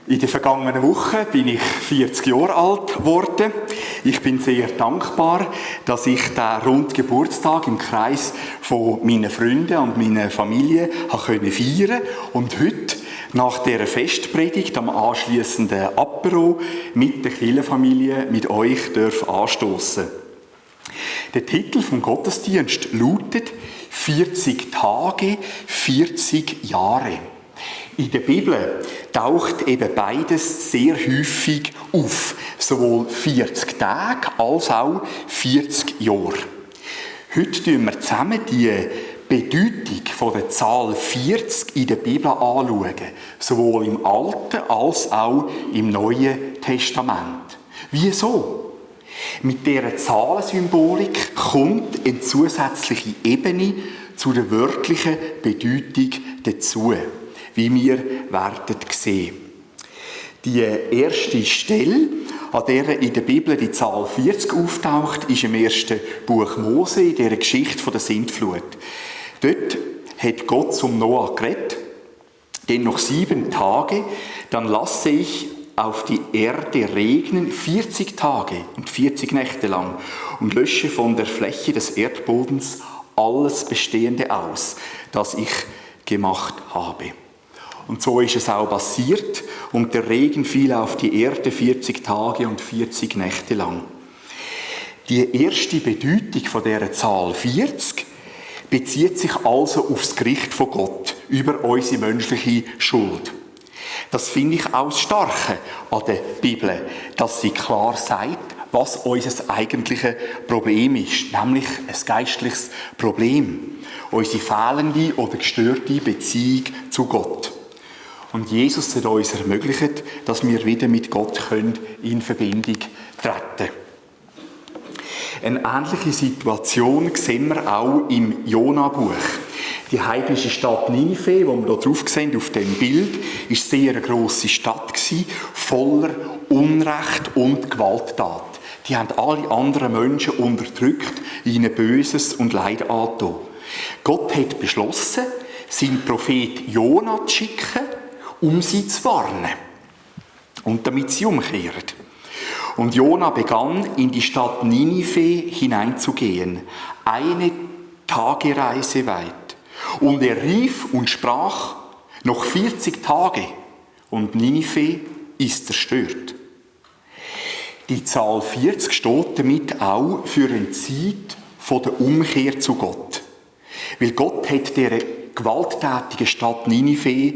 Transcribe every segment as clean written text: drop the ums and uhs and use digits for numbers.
In der vergangenen Woche bin ich 40 Jahre alt geworden. Ich bin sehr dankbar, dass ich den runden Geburtstag im Kreis von meinen Freunden und meiner Familie feiern konnte. Und heute, nach dieser Festpredigt, am anschliessenden Apero mit der Kirchenfamilie, mit euch anstoßen. Der Titel vom Gottesdienst lautet 40 Tage, 40 Jahre. In der Bibel taucht eben beides sehr häufig auf, sowohl 40 Tage als auch 40 Jahre. Heute schauen wir zusammen die Bedeutung von der Zahl 40 in der Bibel anschauen, sowohl im Alten als auch im Neuen Testament. Wieso? Mit dieser Zahlensymbolik kommt eine zusätzliche Ebene zu der wörtlichen Bedeutung dazu, wie wir werden sehen. Die erste Stelle, an der in der Bibel die Zahl 40 auftaucht, ist im ersten Buch Mose, in dieser Geschichte der Sintflut. Dort hat Gott zum Noah geredet, denn noch 7 Tage, dann lasse ich auf die Erde regnen 40 Tage und 40 Nächte lang und lösche von der Fläche des Erdbodens alles Bestehende aus, das ich gemacht habe. Und so ist es auch passiert und der Regen fiel auf die Erde 40 Tage und 40 Nächte lang. Die erste Bedeutung von dieser Zahl 40 bezieht sich also auf das Gericht von Gott über unsere menschliche Schuld. Das finde ich auch das Starke an der Bibel, dass sie klar sagt, was unser eigentliches Problem ist, nämlich ein geistliches Problem, unsere fehlende oder gestörte Beziehung zu Gott. Und Jesus hat uns ermöglicht, dass wir wieder mit Gott in Verbindung treten können. Eine ähnliche Situation sehen wir auch im Jona-Buch. Die heidnische Stadt Ninive, die wir hier drauf sehen, auf dem Bild, war sehr eine grosse Stadt, voller Unrecht und Gewalttat. Die haben alle anderen Menschen unterdrückt, ihnen Böses und Leid angetan. Gott hat beschlossen, seinen Prophet Jona zu schicken, um sie zu warnen und damit sie umkehren. Und Jona begann, in die Stadt Ninive hineinzugehen, 1 Tagereise weit. Und er rief und sprach, noch 40 Tage und Ninive ist zerstört. Die Zahl 40 steht damit auch für eine Zeit von der Umkehr zu Gott. Weil Gott hat dieser gewalttätigen Stadt Ninive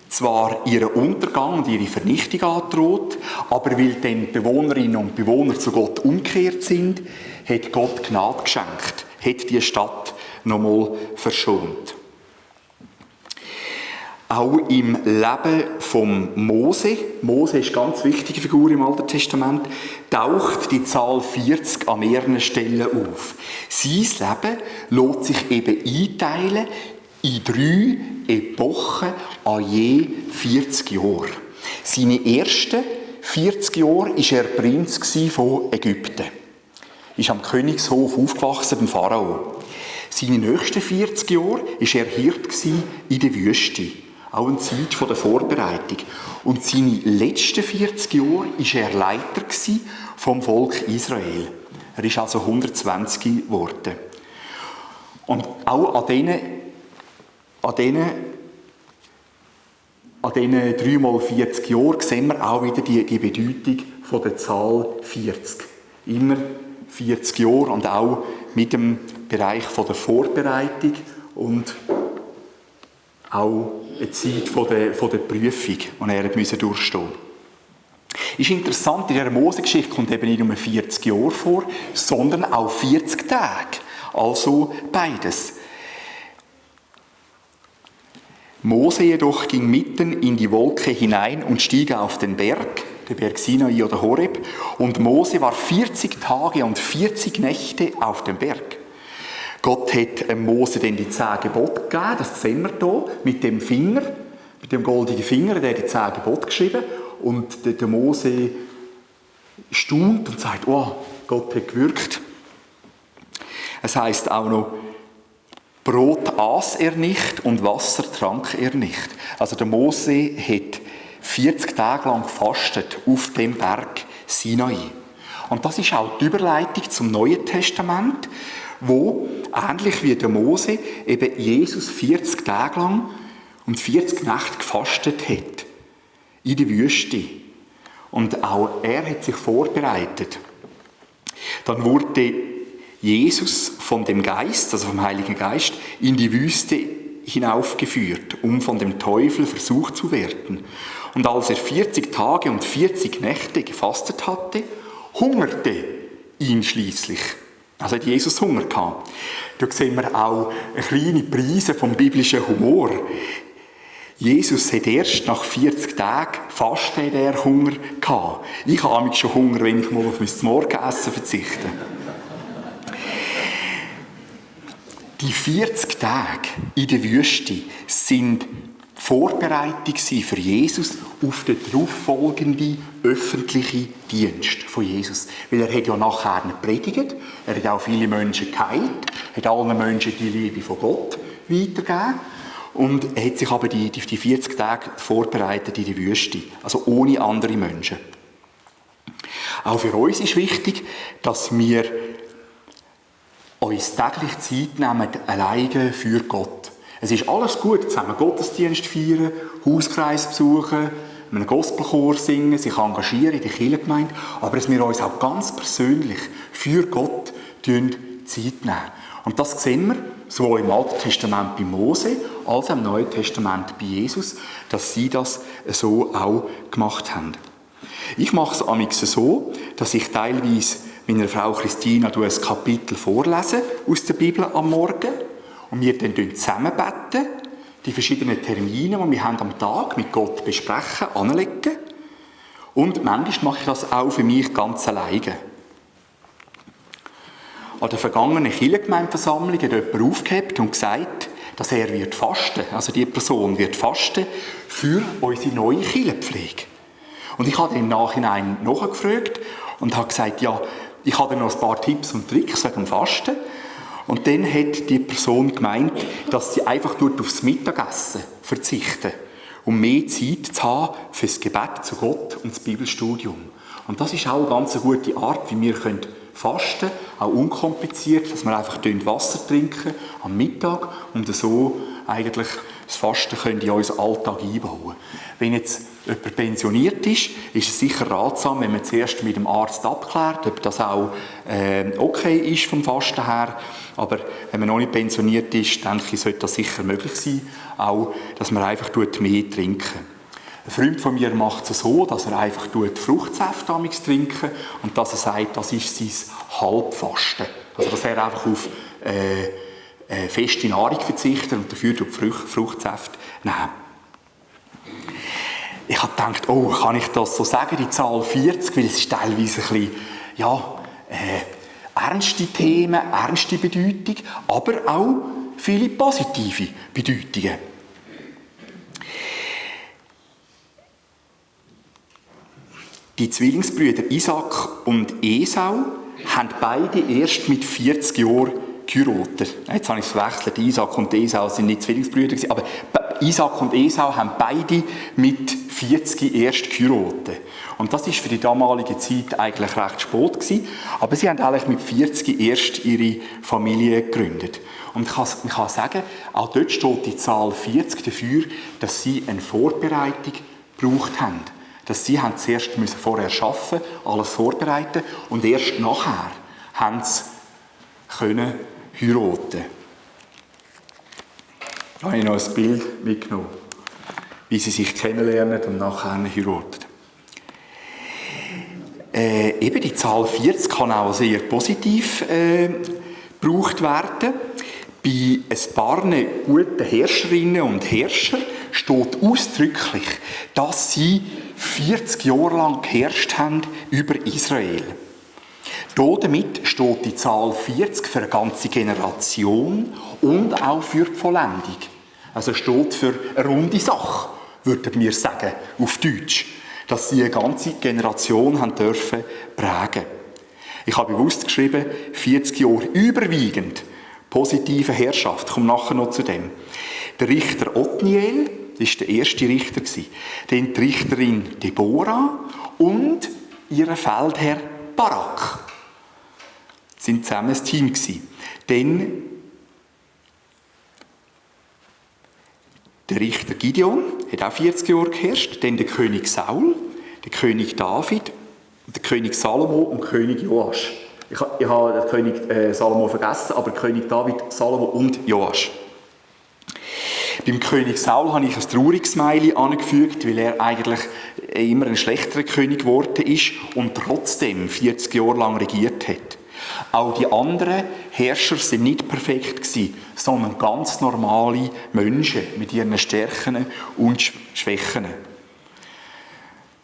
zwar ihren Untergang und ihre Vernichtung angedroht, aber weil dann die Bewohnerinnen und Bewohner zu Gott umgekehrt sind, hat Gott Gnade geschenkt, hat die Stadt nochmal verschont. Auch im Leben von Mose ist eine ganz wichtige Figur im Alten Testament, taucht die Zahl 40 an mehreren Stellen auf. Sein Leben lässt sich eben einteilen in 3 Epochen an je 40 Jahren. Seine ersten 40 Jahre war er Prinz von Ägypten. Er ist am Königshof aufgewachsen beim Pharao. Seine nächsten 40 Jahre war er Hirt in der Wüste. Auch eine Zeit der Vorbereitung. Und seine letzten 40 Jahre war er Leiter vom Volk Israel. Er ist also 120 geworden. Und auch an diesen 3 mal 40 Jahren sehen wir auch wieder die Bedeutung von der Zahl 40. Immer 40 Jahre und auch mit dem Bereich von der Vorbereitung und auch eine Zeit von der Prüfung, die er durchstehen musste. Ist interessant, in dieser Mose-Geschichte kommt eben nicht nur 40 Jahre vor, sondern auch 40 Tage. Also beides. Mose jedoch ging mitten in die Wolke hinein und stieg auf den Berg Sinai oder Horeb, und Mose war 40 Tage und 40 Nächte auf dem Berg. Gott hat Mose dann die 10 Gebote gegeben, das sehen wir hier, mit dem Finger, mit dem goldenen Finger, der hat die 10 Gebote geschrieben, und der Mose staunt und sagt, oh, Gott hat gewirkt. Es heisst auch noch, Brot aß er nicht und Wasser trank er nicht. Also der Mose hat 40 Tage lang gefastet auf dem Berg Sinai. Und das ist auch die Überleitung zum Neuen Testament, wo, ähnlich wie der Mose, eben Jesus 40 Tage lang und 40 Nächte gefastet hat. In der Wüste. Und auch er hat sich vorbereitet. Dann wurde Jesus von dem Geist, also vom Heiligen Geist, in die Wüste hinaufgeführt, um von dem Teufel versucht zu werden. Und als er 40 Tage und 40 Nächte gefastet hatte, hungerte ihn schließlich. Also hat Jesus Hunger gehabt. Da sehen wir auch eine kleine Prise vom biblischen Humor. Jesus hat erst nach 40 Tagen Fasten Hunger gehabt. Ich habe manchmal schon Hunger, wenn ich mal auf mein Morgenessen verzichte. Die 40 Tage in der Wüste sind Vorbereitung für Jesus auf den darauffolgenden öffentlichen Dienst von Jesus. Weil er hat ja nachher nicht predigt, er hat auch viele Menschen geheilt, hat allen Menschen die Liebe von Gott weitergegeben und er hat sich aber die 40 Tage vorbereitet in der Wüste, also ohne andere Menschen. Auch für uns ist wichtig, dass wir uns täglich Zeit nehmen, alleine für Gott. Es ist alles gut, zusammen Gottesdienst feiern, Hauskreis besuchen, einen Gospelchor singen, sich engagieren in der Kirchengemeinde, aber dass wir uns auch ganz persönlich für Gott Zeit nehmen. Und das sehen wir sowohl im Alten Testament bei Mose als auch im Neuen Testament bei Jesus, dass sie das so auch gemacht haben. Ich mache es amigs so, dass ich teilweise meiner Frau Christina ein Kapitel vorlese aus der Bibel am Morgen und wir dann zusammen beten, die verschiedenen Termine, die wir haben am Tag mit Gott besprechen, anlegen. Und manchmal mache ich das auch für mich ganz alleine. An der vergangenen Kirchengemeindeversammlung hat jemand aufgehebt und gesagt, dass er wird fasten, also die Person wird fasten für unsere neue Kirchenpflege. Und ich habe im Nachhinein nachgefragt und habe gesagt, ja, ich habe noch ein paar Tipps und Tricks wegen Fasten. Und dann hat die Person gemeint, dass sie einfach aufs Mittagessen verzichten, um mehr Zeit zu haben für das Gebet zu Gott und das Bibelstudium. Und das ist auch eine ganz gute Art, wie wir fasten können, auch unkompliziert, dass wir einfach Wasser trinken am Mittag und so eigentlich das Fasten können in unseren Alltag einbauen. Wenn jetzt jemand pensioniert ist, ist es sicher ratsam, wenn man zuerst mit dem Arzt abklärt, ob das auch okay ist vom Fasten her. Aber wenn man noch nicht pensioniert ist, denke ich, sollte das sicher möglich sein, auch, dass man einfach mehr trinken. Ein Freund von mir macht es so, dass er einfach Fruchtsäfte trinken und dass er sagt, das ist sein Halbfasten. Also dass er einfach auf feste Nahrung verzichtet und dafür Fruchtsäfte nehmen. Ich habe gedacht, oh, kann ich das so sagen, die Zahl 40, weil es ist teilweise ein bisschen, ernste Themen, ernste Bedeutung, aber auch viele positive Bedeutungen. Die Zwillingsbrüder Isaac und Esau haben beide erst mit 40 Jahren geheiratet. Jetzt habe ich es verwechselt, Isaac und Esau sind nicht Zwillingsbrüder, aber Isaac und Esau haben beide mit 40 erst geheiratet. Und das war für die damalige Zeit eigentlich recht spät gewesen, aber sie haben eigentlich mit 40 erst ihre Familie gegründet. Und ich kann sagen, auch dort steht die Zahl 40 dafür, dass sie eine Vorbereitung gebraucht haben. Dass sie zuerst vorher arbeiten, alles vorbereiten und erst nachher haben sie können heiraten. Da habe ich noch ein Bild mitgenommen, wie sie sich kennenlernen und nachher heiraten. Eben die Zahl 40 kann auch sehr positiv gebraucht werden. Bei ein paar guten Herrscherinnen und Herrschern steht ausdrücklich, dass sie 40 Jahre lang geherrscht haben über Israel. Damit steht die Zahl 40 für eine ganze Generation und auch für die Vollendung. Also steht für eine runde Sache, würden wir sagen, auf Deutsch. Dass sie eine ganze Generation haben dürfen prägen. Ich habe bewusst geschrieben, 40 Jahre überwiegend positive Herrschaft. Ich komme nachher noch zu dem. Der Richter Othniel das war der erste Richter. Dann die Richterin Deborah und ihr Feldherr Barak. Das waren zusammen ein Team. Dann der Richter Gideon, hat auch 40 Jahre geherrscht. Dann der König Saul, der König David, der König Salomo und der König Joasch. Ich habe den König Salomo vergessen, aber König David, Salomo und Joasch. Beim König Saul habe ich ein trauriges Smiley angefügt, weil er eigentlich immer ein schlechterer König geworden ist und trotzdem 40 Jahre lang regiert hat. Auch die anderen Herrscher sind nicht perfekt gewesen, sondern ganz normale Menschen mit ihren Stärken und Schwächen.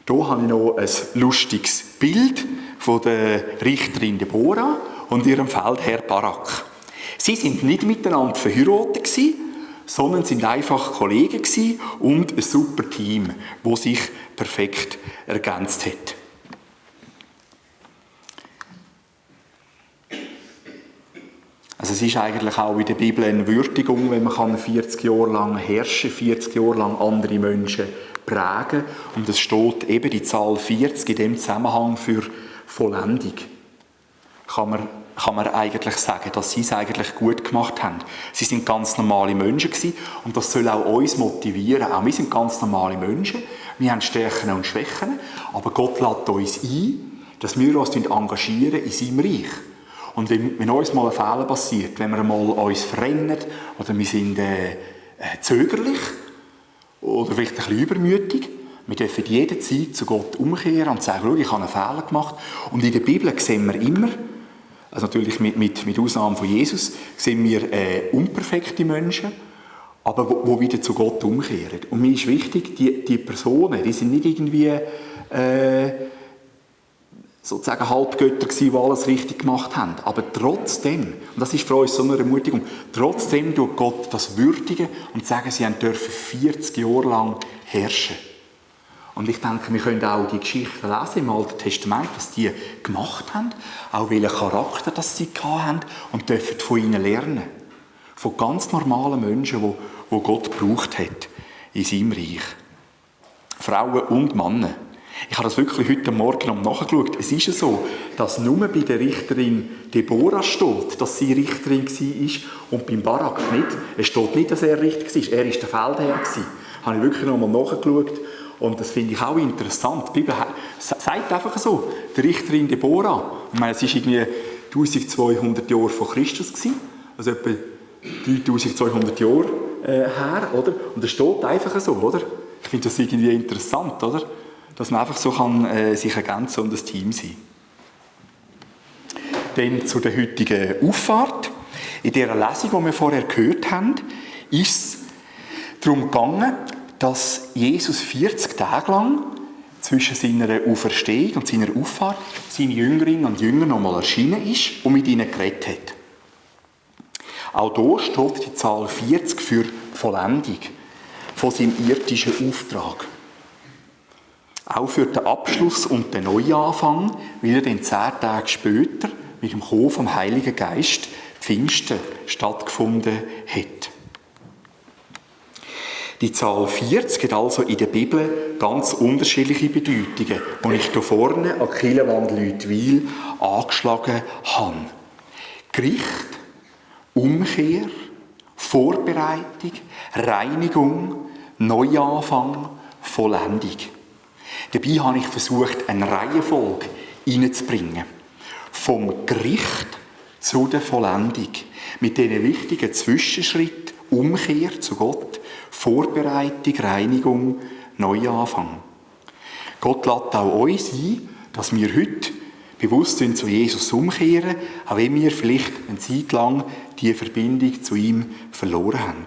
Hier habe ich noch ein lustiges Bild von der Richterin Deborah und ihrem Feldherr Barak. Sie sind nicht miteinander verheiratet gewesen, sondern sind einfach Kollegen gewesen und ein super Team, das sich perfekt ergänzt hat. Also es ist eigentlich auch in der Bibel eine Würdigung, wenn man 40 Jahre lang herrschen kann, 40 Jahre lang andere Menschen prägen. Und es steht eben die Zahl 40 in dem Zusammenhang für Vollendung. Kann man eigentlich sagen, dass sie es eigentlich gut gemacht haben. Sie sind ganz normale Menschen gewesen und das soll auch uns motivieren. Auch wir sind ganz normale Menschen, wir haben Stärken und Schwächen, aber Gott lädt uns ein, dass wir uns engagieren in seinem Reich. Und wenn uns mal ein Fehler passiert, wenn wir mal uns verrennen oder wir sind zögerlich oder vielleicht ein bisschen übermütig, wir dürfen jederzeit zu Gott umkehren und sagen, schau, ich habe einen Fehler gemacht. Und in der Bibel sehen wir immer, also natürlich mit Ausnahme von Jesus, sehen wir unperfekte Menschen, aber wo wieder zu Gott umkehren. Und mir ist wichtig, die Personen, die sind nicht irgendwie sozusagen Halbgötter gewesen, die alles richtig gemacht haben. Aber trotzdem, und das ist für uns so eine Ermutigung, trotzdem tut Gott das würdigen und sagen, sie dürfen 40 Jahre lang herrschen. Und ich denke, wir können auch die Geschichten lesen im Alten Testament, was die gemacht haben, auch welchen Charakter das sie hatten und dürfen von ihnen lernen. Von ganz normalen Menschen, die Gott gebraucht hat in seinem Reich. Frauen und Männer. Ich habe das wirklich heute Morgen nachgeschaut. Es ist ja so, dass nur bei der Richterin Deborah steht, dass sie Richterin war und beim Barak nicht. Es steht nicht, dass er Richter war. Er war der Feldherr. Das habe ich wirklich noch einmal nachgeschaut. Und das finde ich auch interessant. Die Bibel sagt einfach so, die Richterin Deborah, ich meine, es war irgendwie 1200 Jahre vor Christus gewesen, also etwa 3200 Jahre her, oder? Und es steht einfach so, oder? Ich finde das irgendwie interessant, oder? Dass man einfach so kann, sich ergänzen und ein Team sein. Dann zu der heutigen Auffahrt. In dieser Lesung, die wir vorher gehört haben, ist es darum gegangen, dass Jesus 40 Tage lang zwischen seiner Auferstehung und seiner Auffahrt seinen Jüngerinnen und Jüngern nochmal erschienen ist und mit ihnen geredet hat. Auch hier steht die Zahl 40 für Vollendung von seinem irdischen Auftrag. Auch für den Abschluss und den Neuanfang, weil er dann 10 Tage später mit dem Kommen vom Heiligen Geist Pfingsten stattgefunden hat. Die Zahl 40 hat also in der Bibel ganz unterschiedliche Bedeutungen, die ich hier vorne an Kirchenwand Lüttwil angeschlagen habe. Gericht, Umkehr, Vorbereitung, Reinigung, Neuanfang, Vollendung. Dabei habe ich versucht, eine Reihenfolge hineinzubringen. Vom Gericht zu der Vollendung. Mit diesen wichtigen Zwischenschritten, Umkehr zu Gott, Vorbereitung, Reinigung, Neuanfang. Gott lädt auch uns ein, dass wir heute bewusst zu Jesus umkehren, auch wenn wir vielleicht eine Zeit lang die Verbindung zu ihm verloren haben.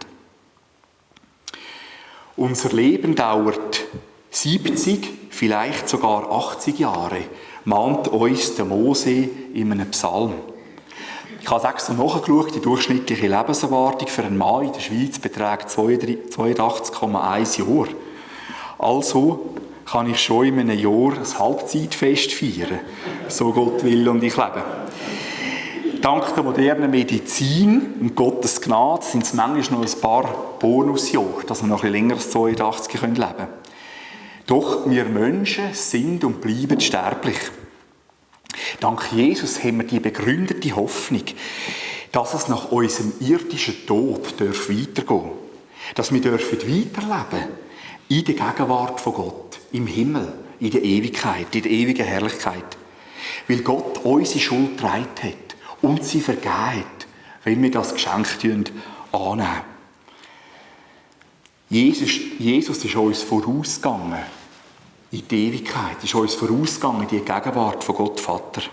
Unser Leben dauert 70, vielleicht sogar 80 Jahre, mahnt uns der Mose in einem Psalm. Ich habe extra nachgeschaut, die durchschnittliche Lebenserwartung für einen Mann in der Schweiz beträgt 82,1 Jahre. Also kann ich schon in einem Jahr ein Halbzeitfest feiern, so Gott will und ich lebe. Dank der modernen Medizin und Gottes Gnade sind es manchmal noch ein paar Bonusjahre, dass wir noch ein bisschen länger als 82 leben können. Doch wir Menschen sind und bleiben sterblich. Dank Jesus haben wir die begründete Hoffnung, dass es nach unserem irdischen Tod weitergehen darf. Dass wir weiterleben in der Gegenwart von Gott, im Himmel, in der Ewigkeit, in der ewigen Herrlichkeit. Weil Gott unsere Schuld getragen hat und sie vergeben hat, wenn wir das Geschenk annehmen. Jesus ist uns vorausgegangen in die Ewigkeit, ist uns vorausgegangen in die Gegenwart von Gott Vater.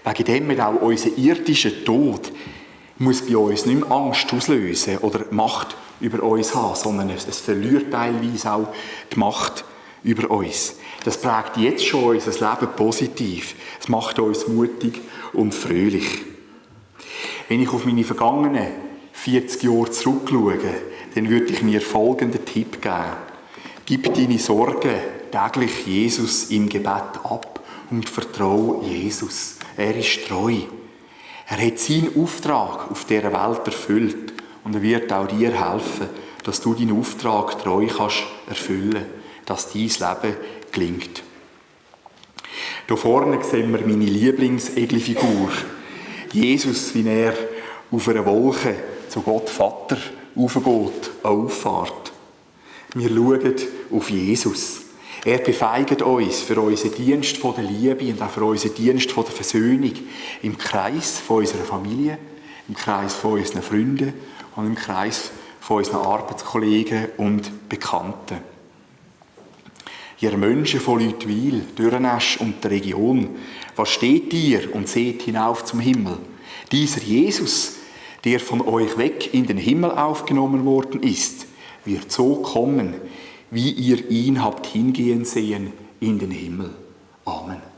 Wegen dem wird auch unser irdischer Tod muss bei uns nicht mehr Angst auslösen oder Macht über uns haben, sondern es verliert teilweise auch die Macht über uns. Das prägt jetzt schon unser Leben positiv. Es macht uns mutig und fröhlich. Wenn ich auf meine vergangenen 40 Jahre zurückschaue, dann würde ich mir folgenden Tipp geben. Gib deine Sorgen täglich Jesus im Gebet ab und vertraue Jesus. Er ist treu. Er hat seinen Auftrag auf dieser Welt erfüllt und er wird auch dir helfen, dass du deinen Auftrag treu kannst erfüllen, dass dein Leben gelingt. Hier vorne sehen wir meine Lieblingsegelfigur. Jesus, wie er auf einer Wolke zu Gott Vater aufgeht, eine Auffahrt. Wir schauen auf Jesus. Er befähigt uns für unseren Dienst von der Liebe und auch für unseren Dienst von der Versöhnung im Kreis von unserer Familie, im Kreis von unseren Freunden und im Kreis von unseren Arbeitskollegen und Bekannten. Ihr Menschen von Leutwil, Dürrenesch und der Region, was steht ihr und seht hinauf zum Himmel? Dieser Jesus, der von euch weg in den Himmel aufgenommen worden ist, wird so kommen, wie ihr ihn habt hingehen sehen in den Himmel. Amen.